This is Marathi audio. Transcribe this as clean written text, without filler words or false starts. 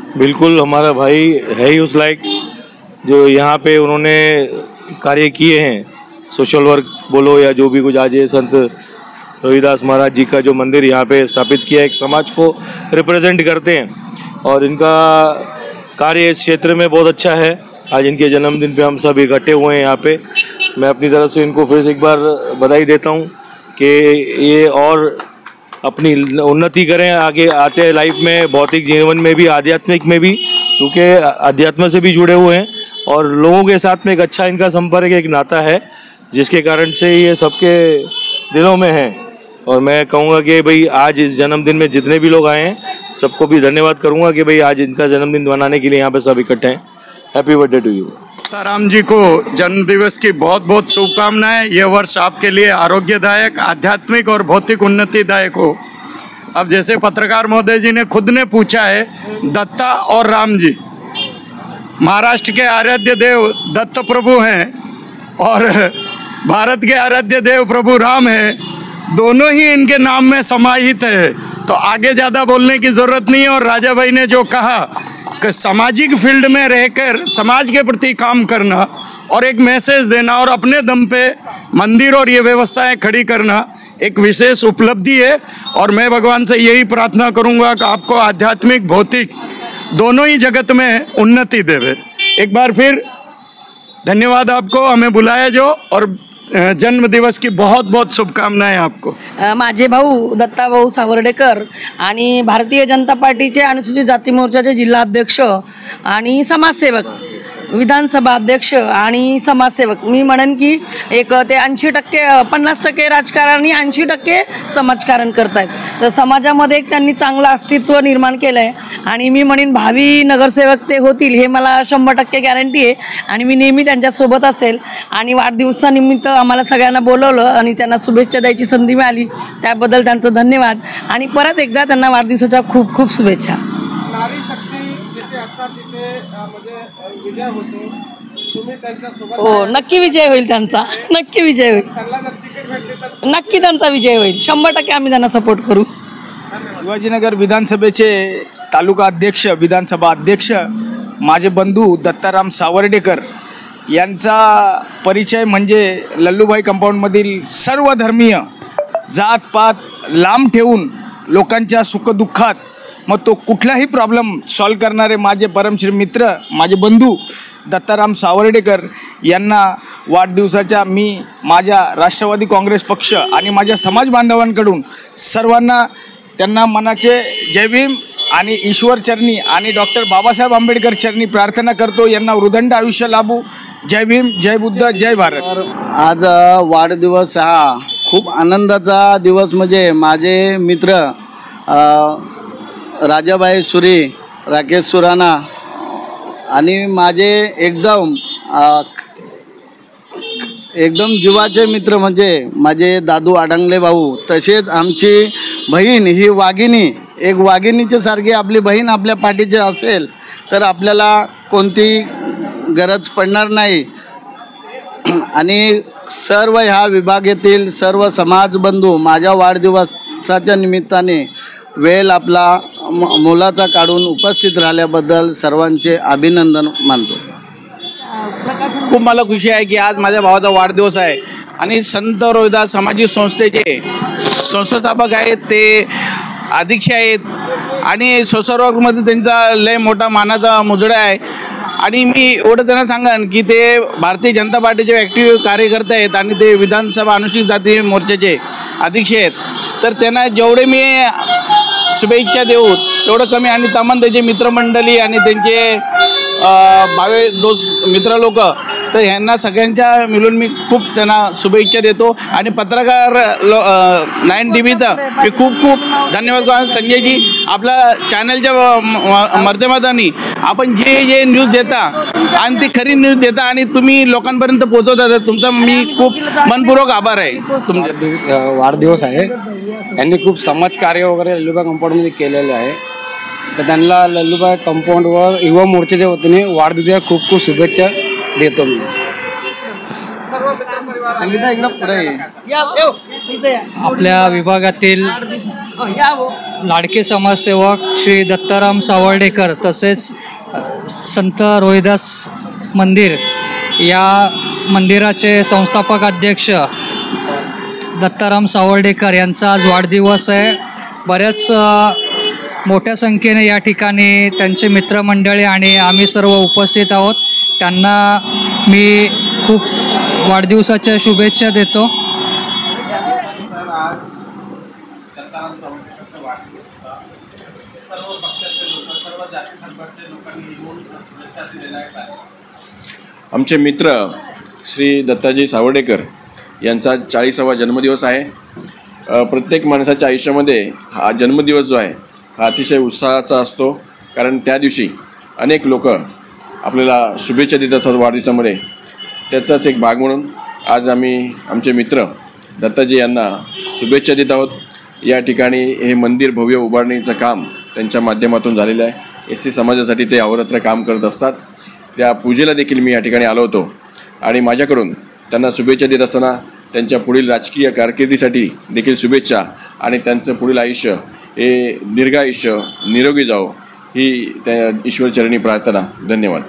बिल्कुल हमारा भाई है ही उस लायक जो यहाँ पे उन्होंने कार्य किए हैं, सोशल वर्क बोलो या जो भी कुछ। आज ये संत रविदास महाराज जी का जो मंदिर यहाँ पे स्थापित किया, एक समाज को रिप्रेजेंट करते हैं और इनका कार्य इस क्षेत्र में बहुत अच्छा है। आज इनके जन्मदिन पे हम सब इकट्ठे हुए हैं यहाँ पे। मैं अपनी तरफ से इनको फिर से एक बार बधाई देता हूँ कि ये और अपनी उन्नति करें, आगे आते हैं लाइफ में, भौतिक जीवन में भी, आध्यात्मिक में भी, क्योंकि अध्यात्म से भी जुड़े हुए हैं और लोगों के साथ में एक अच्छा इनका संपर्क, एक नाता है जिसके कारण से ये सबके दिलों में है। और मैं कहूँगा कि भाई आज इस जन्मदिन में जितने भी लोग आए हैं सबको भी धन्यवाद करूँगा कि भाई आज इनका जन्मदिन मनाने के लिए यहाँ पे सब इकट्ठे हैं। Happy birthday to you. Ram ji को जन्म दिवस की बहुत बहुत शुभकामनाएं। यह वर्ष आपके लिए आरोग्यदायक, आध्यात्मिक और भौतिक उन्नतिदायक हो। अब जैसे पत्रकार महोदय जी ने खुद ने पूछा है, दत्ता और राम जी महाराष्ट्र के आराध्य देव दत्त प्रभु हैं और भारत के आराध्य देव प्रभु राम हैं, दोनों ही इनके नाम में समाहित है। तो आगे ज़्यादा बोलने की ज़रूरत नहीं है। और राजा भाई ने जो कहा कि सामाजिक फील्ड में रहकर समाज के प्रति काम करना और एक मैसेज देना और अपने दम पे मंदिर और ये व्यवस्थाएं खड़ी करना एक विशेष उपलब्धि है। और मैं भगवान से यही प्रार्थना करूंगा कि आपको आध्यात्मिक, भौतिक दोनों ही जगत में उन्नति देवे। एक बार फिर धन्यवाद आपको, हमें बुलाया जो, और जन्म दिवस की बहुत बहुत शुभकामनाएं आपको। माझे भाऊ दत्ता भाऊ सावर्डेकर आणि भारतीय जनता पार्टीचे अनुसूचित जाती मोर्चाचे जिल्हा अध्यक्ष आणि समाजसेवक, विधानसभा अध्यक्ष आणि समाजसेवक, मी म्हणेन की एक ते 80% 50% राजकारणी, 80% समाजकारण करतायत। तर समाजामध्ये एक त्यांनी चांगलं अस्तित्व निर्माण केलं आहे आणि मी म्हणेन भावी नगरसेवक ते होतील हे मला 100% गॅरंटी आहे आणि मी नेहमी त्यांच्यासोबत असेल। आणि वाढदिवसानिमित्त आम्हाला सगळ्यांना बोलवलं आणि त्यांना शुभेच्छा द्यायची संधी मिळाली, त्याबद्दल त्यांचं धन्यवाद आणि परत एकदा त्यांना वाढदिवसाच्या खूप खूप शुभेच्छा। नारी शक्ती जिथे असतात तिथे म्हणजे विजय होतो, तुम्ही त्यांच्यासोबत हो, नक्की विजय होईल त्यांचा, नक्की विजय होईल, त्यांना जर तिकीट भेटले तर नक्की त्यांचा विजय होईल, 100% आम्ही त्यांना सपोर्ट करू। शिवाजीनगर विधानसभेचे तालुका अध्यक्ष, विधानसभा अध्यक्ष माझे बंधू दत्ताराम सावर्डेकर यांचा परिचय म्हणजे लल्लूभाई कंपाऊंडमधील सर्व धर्मीय जातपात लांब ठेवून लोकांच्या सुखदुःखात मग तो कुठलाही प्रॉब्लेम सॉल्व करणारे माझे परमश्री मित्र, माझे बंधू दत्ताराम सावर्डेकर यांना वाढदिवसाच्या मी माझ्या राष्ट्रवादी काँग्रेस पक्ष आणि माझ्या समाज बांधवांकडून सर्वांना त्यांना मनाचे जय भीम आणि ईश्वर चरणी आणि डॉक्टर बाबासाहेब आंबेडकर चरणी प्रार्थना करतो, यांना वृदंड आयुष्य लाभो। जय भीम, जय बुद्ध, जय भारत। आज वाढदिवस हा खूप आनंदाचा दिवस। म्हणजे माझे मित्र राजाभाई सुरी, राकेश सुराणा आणि माझे एकदम जीवाचे मित्र म्हणजे माझे दादू आडंगले भाऊ, तसेच आमची बहीण ही वाघिणी, एक वाघिणीच्या सारखी आपली बहीण आपल्या पाठीची असेल तर आपल्याला कोणती गरज पडणार नाही। आणि सर्व ह्या विभागातील सर्व समाजबंधू माझ्या वाढदिवसाच्या निमित्ताने वेळ आपला मोलाचा काढून उपस्थित राहिल्याबद्दल सर्वांचे अभिनंदन मानतो। खूप मला खुशी आहे की आज माझ्या भावाचा वाढदिवस आहे आणि संत रविदास सामाजिक संस्थेचे संस्थापक आहेत, ते अध्यक्ष आहेत आणि सोशल वर्कमध्ये त्यांचा लय मोठा मानाचा मुजरा आहे। आणि मी एवढं त्यांना सांगेन की ते भारतीय जनता पार्टीचे ॲक्टिव्ह कार्यकर्ते आहेत आणि ते विधानसभा अनुसूचित जाती मोर्चाचे अध्यक्ष आहेत। तर त्यांना जेवढे मी शुभेच्छा देऊ तेवढं कमी। आणि तमाम त्याचे मित्रमंडळी आणि त्यांचे भावे दोस्त मित्र लोक, तर ह्यांना सगळ्यांच्या मिळून मी खूप त्यांना शुभेच्छा देतो। आणि पत्रकार 9 TVचा मी खूप खूप धन्यवाद करतो। संजयजी, आपल्या चॅनलच्या माध्यमातून आपण जे न्यूज देता आणि ती खरी न्यूज देता आणि तुम्ही लोकांपर्यंत पोहोचवता, तर तुमचा मी खूप मनपूर्वक आभार आहे। तुमच्या वाढदिवस आहे, यांनी खूप समाजकार्य वगैरे लल्लूभाई कंपाऊंडमध्ये केलेले आहे, तर त्यांना लल्लूभाई कंपाऊंडवर युवा मोर्चाच्या वतीने वाढदिवसाच्या खूप खूप शुभेच्छा देतो मी। सर्व मित्रपरिवार संगीता इकडं पुढे ये. इथे या. आपल्या विभागातील या हो. लाडके समाजसेवक श्री दत्ताराम सावर्डेकर तसेच संत रोहिदास मंदिर या मंदिराचे संस्थापक अध्यक्ष दत्ताराम सावर्डेकर यांचा आज वाढदिवस आहे. बऱ्याच मोठ्या संख्येने या ठिकाणी त्यांचे मित्रमंडळी आणि आम्ही सर्व उपस्थित आहोत. त्यांना मी खूप वाढदिवसाच्या शुभेच्छा देतो. दत्ताराम सावरकरांचा वाढदिवस होता. सर्व पक्षाचे लोक, सर्व जाती धर्माचे लोकांनी येऊन शुभेच्छा दिलेल्या आहेत. आमचे मित्र श्री दत्ताजी सावर्डेकर यांचा 40वा जन्मदिवस आहे. प्रत्येक माणसाच्या आयुष्यामध्ये हा जन्मदिवस जो आहे हा अतिशय उत्साहाचा असतो, कारण त्या दिवशी अनेक लोक आपल्याला शुभेच्छा देत असतात वाढदिवसामध्ये. त्याचाच एक भाग म्हणून आज आम्ही आमचे मित्र दत्ताजी यांना शुभेच्छा देत आहोत. या ठिकाणी हे मंदिर भव्य उभारणीचं काम त्यांच्या माध्यमातून झालेलं आहे. SC समाजासाठी ते अहोरात्र काम करत असतात. त्या पूजेला देखील मी या ठिकाणी आलो होतो आणि माझ्याकडून त्यांना शुभेच्छा देत असताना त्यांच्या पुढील राजकीय कारकिर्दीसाठी देखील शुभेच्छा आणि त्यांचं पुढील आयुष्य हे दीर्घायुष्य निरोगी जावो ही त्या ईश्वरचरणी प्रार्थना. धन्यवाद.